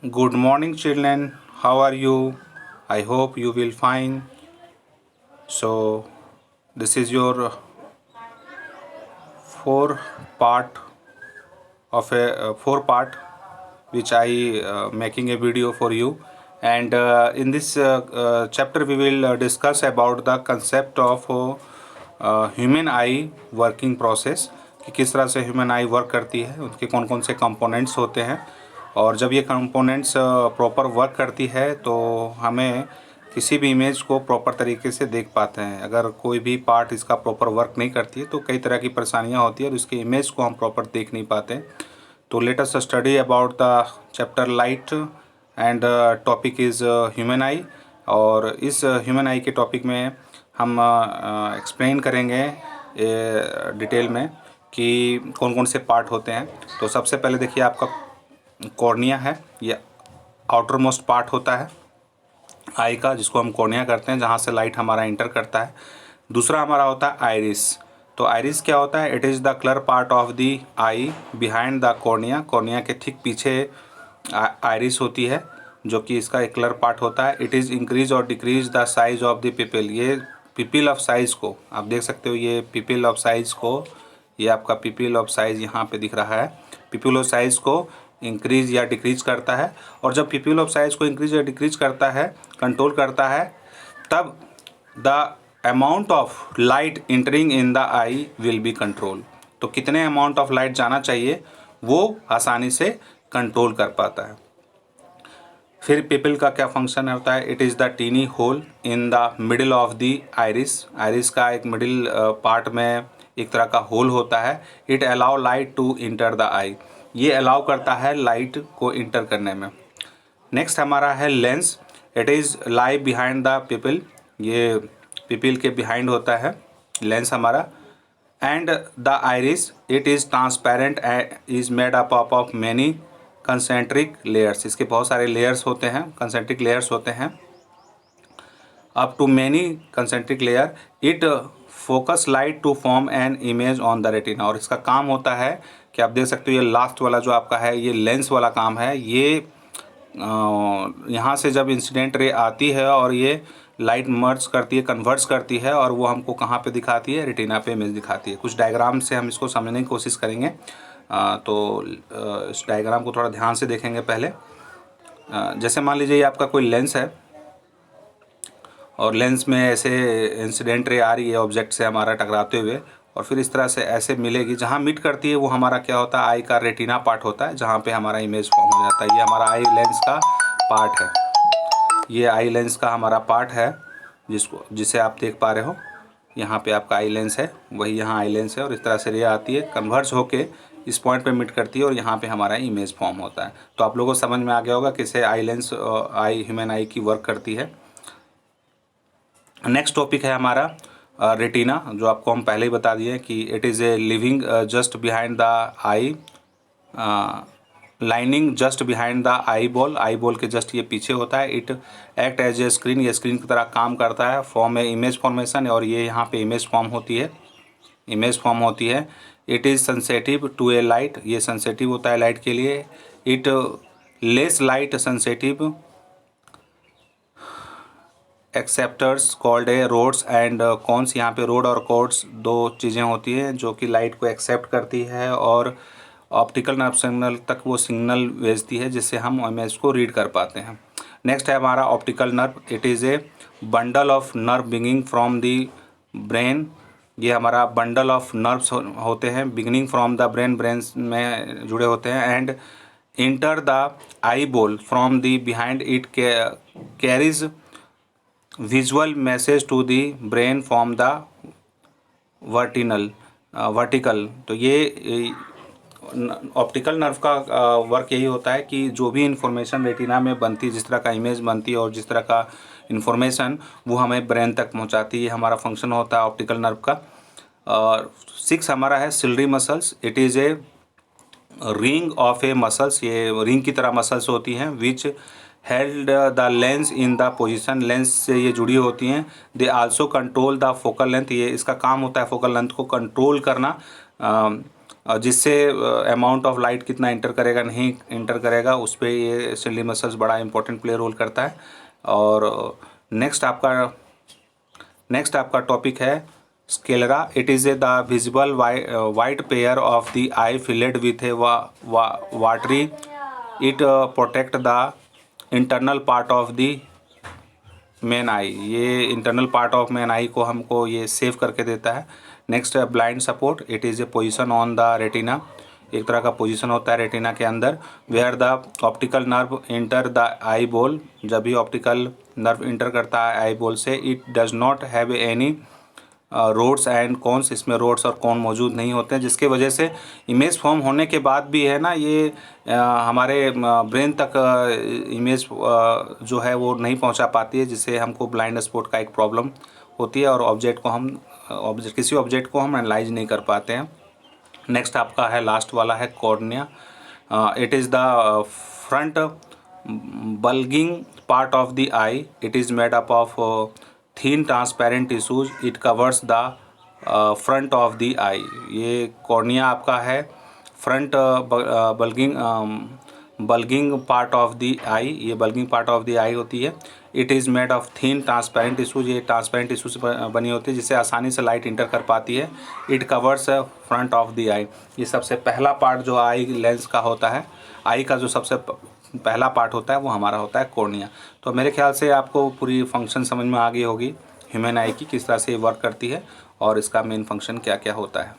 Good morning, children. How are you? I hope you will fine. So, this is your four part four part which I making a video for you. And in this chapter, we will discuss about the concept of human I working process कि किस तरह से human I work करती है, उनके कौन कौन से कंपोनेंट्स होते हैं और जब ये कंपोनेंट्स प्रॉपर वर्क करती है तो हमें किसी भी इमेज को प्रॉपर तरीके से देख पाते हैं। अगर कोई भी पार्ट इसका प्रॉपर वर्क नहीं करती है तो कई तरह की परेशानियां होती है और इसके इमेज को हम प्रॉपर देख नहीं पाते। तो let us study about the chapter light and topic is human आई। और इस ह्यूमन आई के टॉपिक में हम एक्सप्लेन करेंगे डिटेल में कि कौन कौन से पार्ट होते हैं। तो सबसे पहले देखिए, आपका कॉर्निया है, ये आउटर मोस्ट पार्ट होता है आई का, जिसको हम कॉर्निया करते हैं, जहाँ से लाइट हमारा इंटर करता है। दूसरा हमारा होता है आइरिस। तो आइरिस क्या होता है? It is the colour part of the I behind the cornea. Cornea के ठीक पीछे आइरिस होती है, जो कि इसका एक कलर पार्ट होता है। इट इज़ इंक्रीज और decrease the size of the pupil. ये पिपिल ऑफ साइज़ को आप देख सकते हो, ये पिपिल ऑफ साइज़ को, ये आपका पिपिल ऑफ साइज़ यहाँ पे दिख रहा है। पिपिल ऑफ साइज़ को इंक्रीज या डिक्रीज करता है, और जब पिपिल ऑफ साइज़ को इंक्रीज या डिक्रीज करता है, कंट्रोल करता है, तब the amount of light entering in the eye will be control. तो कितने अमाउंट ऑफ लाइट जाना चाहिए वो आसानी से कंट्रोल कर पाता है। फिर पिपिल का क्या फंक्शन होता है? It is the tiny hole in the middle of the iris. Iris का एक मिडिल पार्ट में एक तरह का होल होता है। It allow light to enter the eye. ये अलाउ करता है लाइट को इंटर करने में। नेक्स्ट हमारा है lens. It is lie behind the pupil. ये पिपिल के बिहाइंड होता है लेंस हमारा। And the iris, it is transparent and is made up of many concentric layers. इसके बहुत सारे लेयर्स होते हैं, कंसेंट्रिक लेयर्स होते हैं, up to many concentric layer. It focus light to form an image on the retina. और इसका काम होता है कि आप देख सकते हो, ये लास्ट वाला जो आपका है, ये लेंस वाला काम है। ये यहाँ से जब इंसिडेंट रे आती है और ये लाइट मर्ज करती है, कन्वर्ट्स करती है, और वो हमको कहाँ पे दिखाती है? रेटिना पे इमेज दिखाती है। कुछ डायग्राम से हम इसको समझने की कोशिश करेंगे। तो इस डायग्राम को थोड़ा ध्यान से देखेंगे पहले। जैसे मान लीजिए ये आपका कोई लेंस है और लेंस में ऐसे इंसिडेंट रे आ रही है ऑब्जेक्ट से हमारा टकराते हुए, और फिर इस तरह से ऐसे मिलेगी। जहाँ मीट करती है वो हमारा क्या होता है? आई का रेटिना पार्ट होता है, जहाँ पे हमारा इमेज फॉर्म हो जाता है। ये हमारा आई लेंस का पार्ट है, ये आई लेंस का हमारा पार्ट है, जिसे आप देख पा रहे हो। यहाँ पे आपका आई लेंस है, वही यहाँ आई लेंस है, और इस तरह से रे आती है, कन्वर्ज होके इस पॉइंट पे मीट करती है और यहाँ पे हमारा इमेज फॉर्म होता है। तो आप लोगों को समझ में आ गया होगा कैसे आई लेंस आई ह्यूमन आई की वर्क करती है। नेक्स्ट टॉपिक है हमारा रेटिना, जो आपको हम पहले ही बता दिए कि it is a living just behind the eye, lining just behind the eye ball. Eye ball के जस्ट ये पीछे होता है। It act as a screen, ये स्क्रीन की तरह काम करता है, फॉर्म ए इमेज फॉर्मेशन, और ये यहाँ पे इमेज फॉर्म होती है, इमेज फॉर्म होती है। It is sensitive to a light, ये सेंसेटिव होता है लाइट के लिए। It less light sensitive acceptors called a rods and cones. यहाँ पे रोड और कॉर्ड्स दो चीज़ें होती हैं जो कि लाइट को एक्सेप्ट करती है और ऑप्टिकल नर्व सिग्नल तक वो सिग्नल भेजती है, जिससे हम इमेज को रीड कर पाते हैं। नेक्स्ट है हमारा optical nerve. It is a bundle of nerve beginning from the brain. ये हमारा बंडल ऑफ नर्व्स होते हैं, beginning from the brain, brain में जुड़े होते हैं। And enter the eye ball from the behind. It carries visual message to the brain from the vertical. तो ये ऑप्टिकल नर्व का वर्क यही होता है कि जो भी इंफॉर्मेशन रेटिना में बनती है, जिस तरह का इमेज बनती है और जिस तरह का इंफॉर्मेशन, वो हमें ब्रेन तक पहुंचाती है। हमारा फंक्शन होता है ऑप्टिकल नर्व का। और 6 हमारा है ciliary muscles. It is a ring of a muscles, ये रिंग की तरह मसल्स होती हैं, which held the lens in the position, lens से ये जुड़ी होती हैं। They also control the focal length, ये इसका काम होता है फोकल लेंथ को कंट्रोल करना। जिससे अमाउंट ऑफ लाइट कितना इंटर करेगा नहीं इंटर करेगा, उस पर ये सिली मसल्स बड़ा इंपॉर्टेंट प्ले रोल करता है। और नेक्स्ट आपका टॉपिक है sclera. It is the visible white pair of the eye filled with a watery. It protect the internal part of the main eye. ये internal part of main eye को हमको ये save करके देता है। Next है blind support. It is a position on the retina. एक तरह का पोजीशन होता है रेटिना के अंदर। Where the optical nerve enter the eye ball. जब भी ऑप्टिकल नर्व इंटर करता है आई बॉल से, it does not have any rods and cones. इसमें रोड्स और कॉन मौजूद नहीं होते हैं, जिसके वजह से इमेज फॉर्म होने के बाद भी है ना ये हमारे ब्रेन तक इमेज जो है वो नहीं पहुंचा पाती है, जिससे हमको ब्लाइंड स्पॉट का एक प्रॉब्लम होती है और किसी ऑब्जेक्ट को हम एनालाइज नहीं कर पाते हैं। नेक्स्ट आपका है लास्ट वाला है cornea. It is the front bulging part of the I. It is made up of thin transparent tissues. It covers the front of the eye. ये कॉर्निया आपका है front bulging part of the eye. ये bulging part of the eye होती है। It is made of thin transparent tissues. ये transparent tissue से बनी होती है, जिससे आसानी से लाइट इंटर कर पाती है। It covers front of the eye. ये सबसे पहला पार्ट जो आई लेंस का होता है, आई का जो सबसे पहला पार्ट होता है वो हमारा होता है कॉर्निया। तो मेरे ख्याल से आपको पूरी फंक्शन समझ में आ गई होगी ह्यूमन आई की, किस तरह से ये वर्क करती है और इसका मेन फंक्शन क्या क्या होता है।